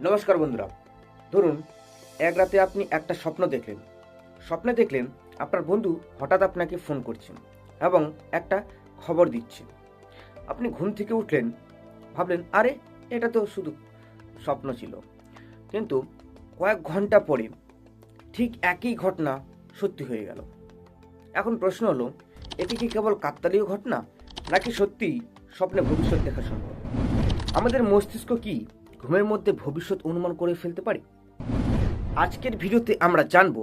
নমস্কার বন্ধুরা। ধরুন এক রাতে আপনি একটা স্বপ্ন দেখলেন আপনার বন্ধু হঠাৎ আপনাকে ফোন করছেন এবং একটা খবর দিচ্ছে। আপনি ঘুম থেকে উঠলেন, ভাবলেন আরে এটা তো শুধু স্বপ্ন ছিল, কিন্তু কয়েক ঘন্টা পরে ঠিক একই ঘটনা সত্যি হয়ে গেল। এখন প্রশ্ন হলো, এটি কি কেবল কাকতালীয় ঘটনা নাকি সত্যিই স্বপ্নে ভবিষ্যৎ দেখা সম্ভব? আমাদের মস্তিষ্ক কি ঘুমের মধ্যে ভবিষ্যৎ অনুমান করে ফেলতে পারে? আজকের ভিডিওতে আমরা জানব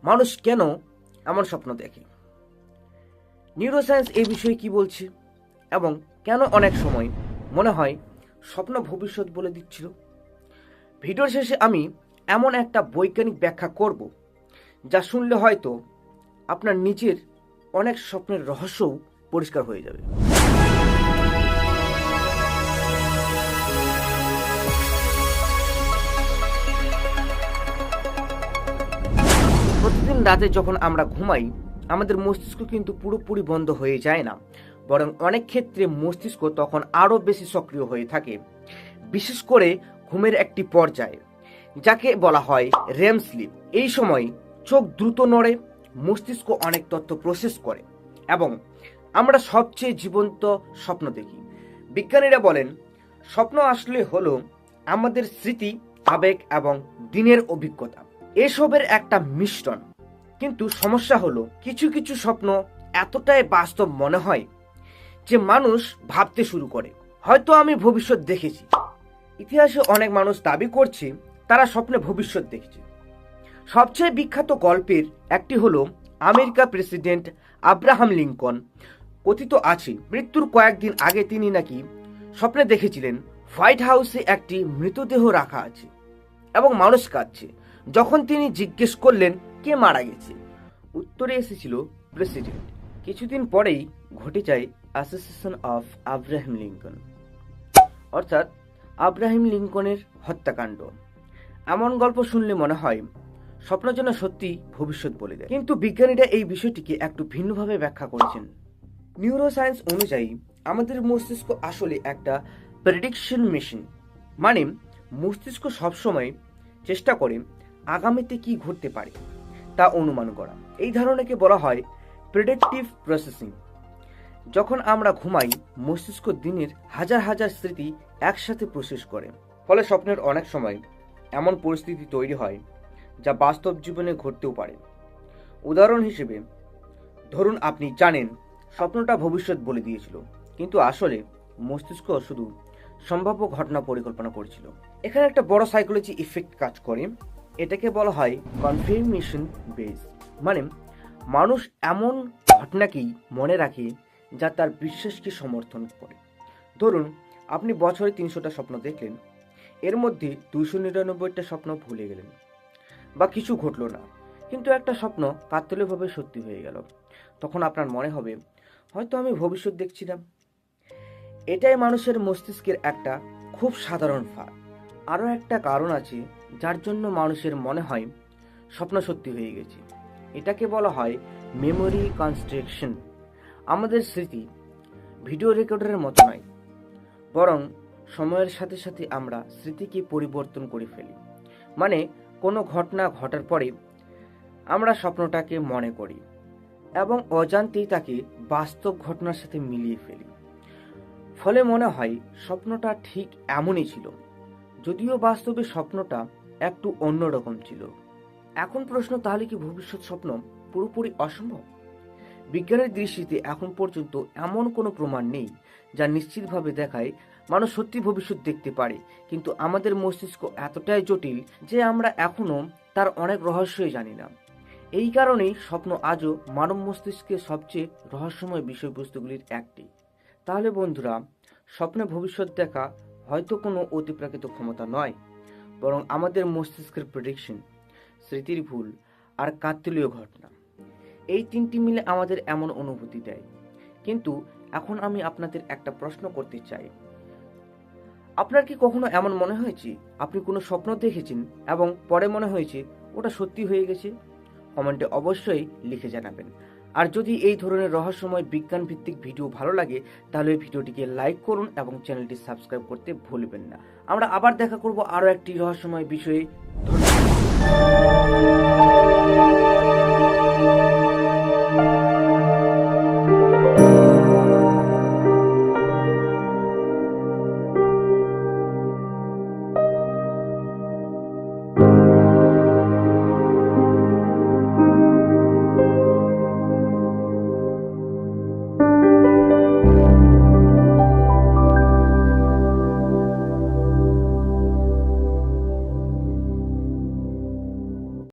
মানুষ কেন এমন স্বপ্ন দেখে, নিউরোসায়েন্স এই বিষয়ে কি বলছে, এবং কেন অনেক সময় মনে হয় স্বপ্ন ভবিষ্যৎ বলে দিচ্ছিল। ভিডিওর শেষে আমি এমন একটা বৈজ্ঞানিক ব্যাখ্যা করব যা শুনলে হয়তো আপনার নিজের অনেক স্বপ্নের রহস্যও পরিষ্কার হয়ে যাবে। প্রতিদিন রাতে যখন আমরা ঘুমাই, আমাদের মস্তিষ্ক কিন্তু পুরোপুরি বন্ধ হয়ে যায় না, বরং অনেক ক্ষেত্রে মস্তিষ্ক তখন আরও বেশি সক্রিয় হয়ে থাকে, বিশেষ করে ঘুমের একটি পর্যায়ে যাকে বলা হয় রেম স্লিপ। এই সময় চোখ দ্রুত নড়ে, মস্তিষ্ক অনেক তথ্য প্রসেস করে এবং আমরা সবচেয়ে জীবন্ত স্বপ্ন দেখি। বিজ্ঞানীরা বলেন স্বপ্ন আসলে হলো আমাদের স্মৃতি, আবেগ এবং দিনের অভিজ্ঞতা এসবের একটা মিশ্রণ। কিন্তু সমস্যা হলো কিছু কিছু স্বপ্ন এতটাই বাস্তব মনে হয় যে মানুষ ভাবতে শুরু করে, হয়তো আমি ভবিষ্যৎ দেখেছি। ইতিহাসে অনেক মানুষ দাবি করছে তারা স্বপ্নে ভবিষ্যৎ দেখেছে। সবচেয়ে বিখ্যাত গল্পের একটি হলো আমেরিকা প্রেসিডেন্ট আব্রাহাম লিঙ্কন। কথিত আছে মৃত্যুর কয়েকদিন আগে তিনি নাকি স্বপ্নে দেখেছিলেন হোয়াইট হাউসে একটি মৃতদেহ রাখা আছে এবং মানুষ কাঁদছে। যখন তিনি জিজ্ঞেস করলেন কে মারা গেছে, উত্তরে এসেছিল প্রেসিডেন্ট। কিছুদিন পরেই ঘটে যায় অ্যাসোসিয়েশন অফ আব্রাহাম লিঙ্কন, অর্থাৎ আব্রাহাম লিঙ্কনের হত্যাকাণ্ড। এমন গল্প শুনলে মনে হয় স্বপ্ন যেন সত্যি ভবিষ্যৎ বলে দেয়। কিন্তু বিজ্ঞানীরা এই বিষয়টিকে একটু ভিন্নভাবে ব্যাখ্যা করেছেন। নিউরোসায়েন্স অনুযায়ী আমাদের মস্তিষ্ক আসলে একটা প্রেডিকশন মেশিন, মানে মস্তিষ্ক সবসময় চেষ্টা করে আগামীতে কি ঘটতে পারে তা অনুমান করা। এই ধারণাকে বলা হয় প্রেডিক্টিভ প্রসেসিং। যখন আমরা ঘুমাই, মস্তিষ্ক দিনের হাজার হাজার স্মৃতি একসাথে প্রসেস করে, ফলে স্বপ্নের অনেক সময় এমন পরিস্থিতি তৈরি হয় যা বাস্তব জীবনে ঘটতেও পারে। উদাহরণ হিসেবে ধরুন আপনি জানেন স্বপ্নটা ভবিষ্যৎ বলে দিয়েছিল, কিন্তু আসলে মস্তিষ্ক শুধু সম্ভাব্য ঘটনা পরিকল্পনা করছিল। এখানে একটা বড় সাইকোলজি ইফেক্ট কাজ করে, এটাকে বলা হয় কনফার্মেশন বেস। মানে মানুষ এমন ঘটনাকেই মনে রাখে যা তার বিশ্বাসকে সমর্থন করে। ধরুন আপনি বছরে 300টা স্বপ্ন দেখলেন, এর মধ্যে 299টা স্বপ্ন ভুলে গেলেন বা কিছু ঘটলো না, কিন্তু একটা স্বপ্ন কাকতালীয়ভাবে সত্যি হয়ে গেল। তখন আপনার মনে হবে হয়তো আমি ভবিষ্যৎ দেখছিলাম। এটাই মানুষের মস্তিষ্কের একটা খুব সাধারণ ফাঁদ। আরও একটা কারণ আছে যার জন্য মানুষের মনে হয় স্বপ্ন সত্যি হয়ে গেছে। এটাকে বলা হয় মেমোরি কনস্ট্রাকশন। আমাদের স্মৃতি ভিডিও রেকর্ডারের মতো নয়, বরং সময়ের সাথে সাথে আমরা স্মৃতিকে পরিবর্তন করে ফেলি। মানে কোনো ঘটনা ঘটার পরে আমরা স্বপ্নটাকে মনে করি এবং অজান্তেই তাকে বাস্তব ঘটনার সাথে মিলিয়ে ফেলি। ফলে মনে হয় স্বপ্নটা ঠিক এমনই ছিল, যদিও বাস্তবে স্বপ্নটা একটু অন্যরকম ছিল। এখন প্রশ্ন, তাহলে কি ভবিষ্যৎ স্বপ্ন পুরোপুরি অসম্ভব? বিজ্ঞানের দৃষ্টিতে এখন পর্যন্ত এমন কোনো প্রমাণ নেই যা নিশ্চিতভাবে দেখায় মানুষ সত্যি ভবিষ্যৎ দেখতে পারে, কিন্তু আমাদের মস্তিষ্ক এতটাই জটিল যে আমরা এখনো তার অনেক রহস্যই জানি না। এই কারণেই স্বপ্ন আজও মানব মস্তিষ্কের সবচেয়ে রহস্যময় বিষয়বস্তুগুলির একটি। তাহলে বন্ধুরা, স্বপ্নে ভবিষ্যৎ দেখা হয়তো কোনো অতিপ্রাকৃত ক্ষমতা নয়, বরং আমাদের মস্তিষ্কের প্রেডিকশন, স্মৃতির ভুল আর কাকতালীয় ঘটনা, এই তিনটি মিলে আমাদের এমন অনুভূতি দেয়। কিন্তু এখন আমি আপনাদের একটা প্রশ্ন করতে চাই, আপনার কি কখনো এমন মনে হয়েছে আপনি কোনো স্বপ্ন দেখেছেন এবং পরে মনে হয়েছে ওটা সত্যি হয়ে গেছে? কমেন্টে অবশ্যই লিখে জানাবেন। আর যদি এই ধরনের রহস্যময় বিজ্ঞান ভিত্তিক ভিডিও ভালো লাগে, তাহলে ভিডিওটিকে লাইক করুন এবং চ্যানেলটি সাবস্ক্রাইব করতে ভুলবেন না। আমরা আবার দেখা করব আরও একটি রহস্যময় বিষয়ে। ধন্যবাদ।